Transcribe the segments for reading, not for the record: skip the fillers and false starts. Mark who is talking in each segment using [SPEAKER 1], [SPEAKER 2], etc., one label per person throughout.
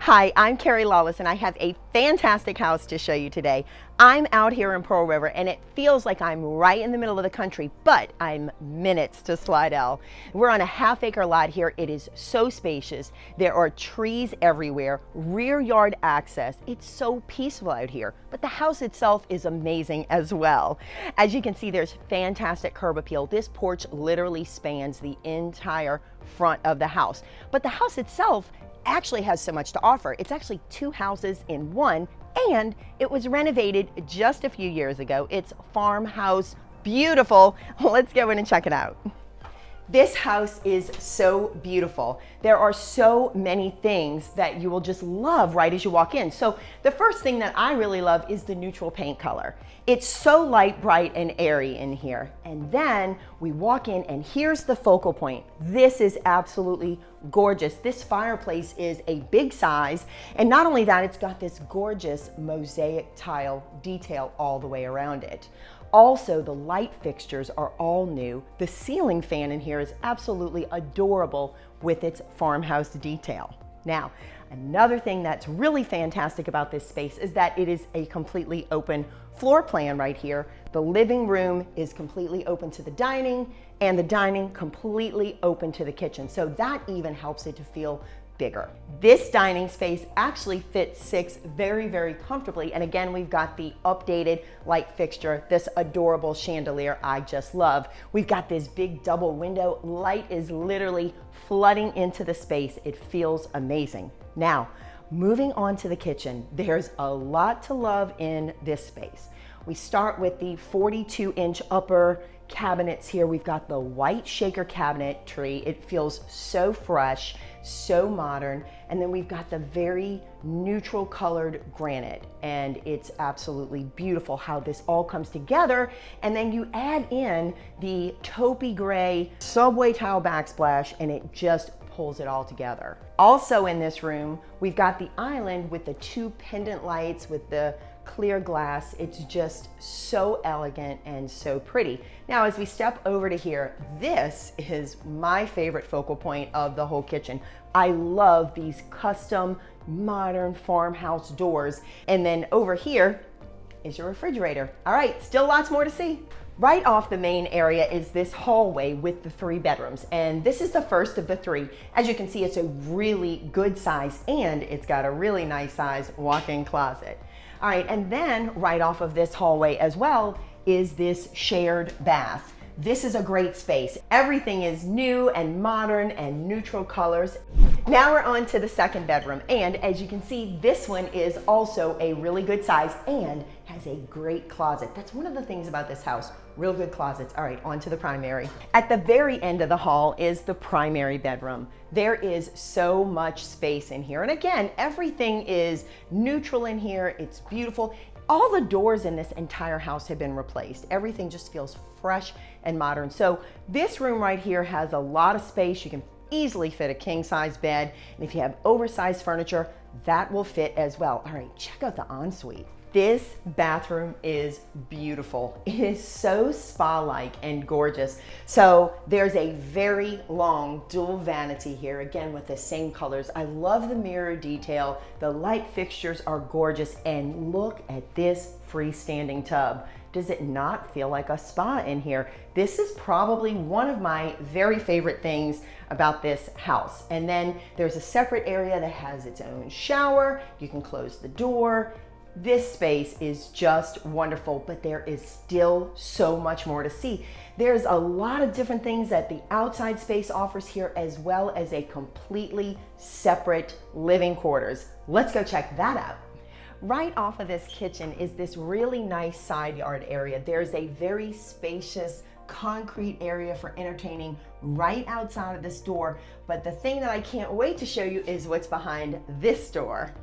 [SPEAKER 1] Hi, I'm Kerri Lawless and I have a fantastic house to show you today. I'm out here in Pearl River and it feels like I'm right in the middle of the country, but I'm minutes to Slidell. We're on a half-acre lot here. It is so spacious. There are trees everywhere, rear yard access. It's so peaceful out here, but the house itself is amazing as well. As you can see, there's fantastic curb appeal. This porch literally spans the entire front of the house, but the house itself actually has so much to offer. It's actually two houses in one, and it was renovated just a few years ago. It's farmhouse beautiful. Let's go in and check it out. This house is so beautiful. There are so many things that you will just love right as you walk in. So the first thing that I really love is the neutral paint color. It's so light, bright, and airy in here. And then we walk in and here's the focal point. This is absolutely gorgeous. This fireplace is a big size. And not only that, it's got this gorgeous mosaic tile detail all the way around it. Also, the light fixtures are all new. The ceiling fan in here is absolutely adorable with its farmhouse detail. Now, another thing that's really fantastic about this space is that it is a completely open floor plan right here. The living room is completely open to the dining, and the dining completely open to the kitchen. So that even helps it to feel bigger. This dining space actually fits six very, very comfortably. And again, we've got the updated light fixture, this adorable chandelier I just love. We've got this big double window. Light is literally flooding into the space. It feels amazing. Now, moving on to the kitchen, there's a lot to love in this space. We start with the 42-inch upper cabinets here. We've got the white shaker cabinetry. It feels so fresh, so modern. And then we've got the very neutral colored granite, and it's absolutely beautiful how this all comes together. And then you add in the taupey gray subway tile backsplash, and it just pulls it all together. Also in this room, we've got the island with the two pendant lights with the clear glass. It's just so elegant and so pretty. Now, as we step over to here, this is my favorite focal point of the whole kitchen. I love these custom modern farmhouse doors. And then over here is your refrigerator. All right, still lots more to see. Right off the main area is this hallway with the 3 bedrooms, and this is the first of the 3. As you can see, it's a really good size, and it's got a really nice size walk-in closet. All right, and then right off of this hallway as well is this shared bath. This is a great space. Everything is new and modern and neutral colors. Now we're on to the second bedroom, and as you can see, this one is also a really good size and has a great closet. That's one of the things about this house, real good closets. All right, on to the primary. At the very end of the hall is the primary bedroom. There is so much space in here, and again, everything is neutral in here. It's beautiful. All the doors in this entire house have been replaced. Everything just feels fresh and modern. So this room right here has a lot of space. You can easily fit a king-size bed. And if you have oversized furniture, that will fit as well. All right, check out the ensuite. This bathroom is beautiful. It is so spa-like and gorgeous. So there's a very long dual vanity here, again with the same colors. I love the mirror detail. The light fixtures are gorgeous, and look at this freestanding tub. Does it not feel like a spa in here? This is probably one of my very favorite things about this house. And then there's a separate area that has its own shower. You can close the door. This space is just wonderful, but there is still so much more to see. There's a lot of different things that the outside space offers here, as well as a completely separate living quarters. Let's go check that out. Right off of this kitchen is this really nice side yard area. There's a very spacious concrete area for entertaining right outside of this door. But the thing that I can't wait to show you is what's behind this door.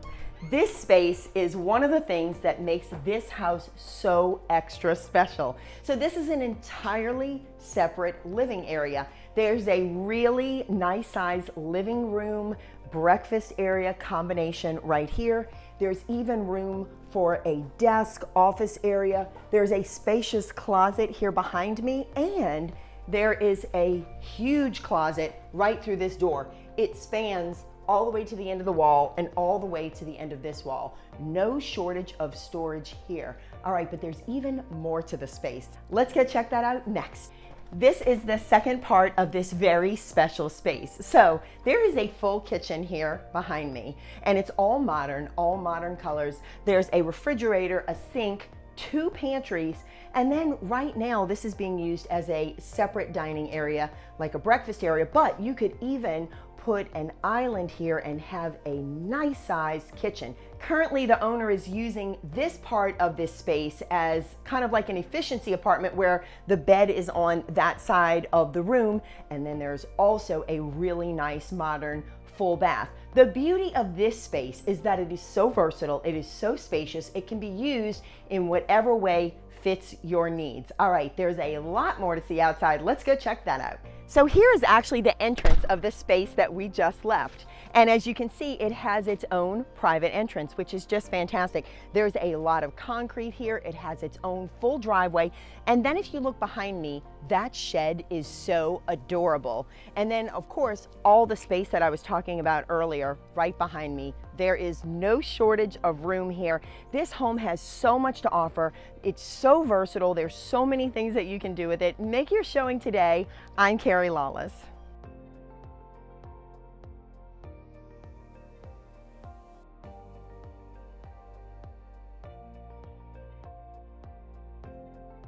[SPEAKER 1] This space is one of the things that makes this house so extra special. So this is an entirely separate living area. There's a really nice size living room, breakfast area combination right here. There's even room for a desk, office area. There's a spacious closet here behind me, and there is a huge closet right through this door. It spans all the way to the end of the wall and all the way to the end of this wall. No shortage of storage here. All right, but there's even more to the space. Let's check that out next. This is the second part of this very special space. So there is a full kitchen here behind me, and it's all modern colors. There's a refrigerator, a sink, 2 pantries, and then right now this is being used as a separate dining area, like a breakfast area, but you could even put an island here and have a nice sized kitchen. Currently, the owner is using this part of this space as kind of like an efficiency apartment where the bed is on that side of the room, and then there's also a really nice modern full bath. The beauty of this space is that it is so versatile, it is so spacious, it can be used in whatever way fits your needs. All right, there's a lot more to see outside. Let's go check that out. So here is actually the entrance of the space that we just left. And as you can see, it has its own private entrance, which is just fantastic. There's a lot of concrete here. It has its own full driveway. And then if you look behind me, that shed is so adorable. And then of course, all the space that I was talking about earlier, right behind me, there is no shortage of room here. This home has so much to offer. It's so versatile. There's so many things that you can do with it. Make your showing today. I'm Kerri Lawless.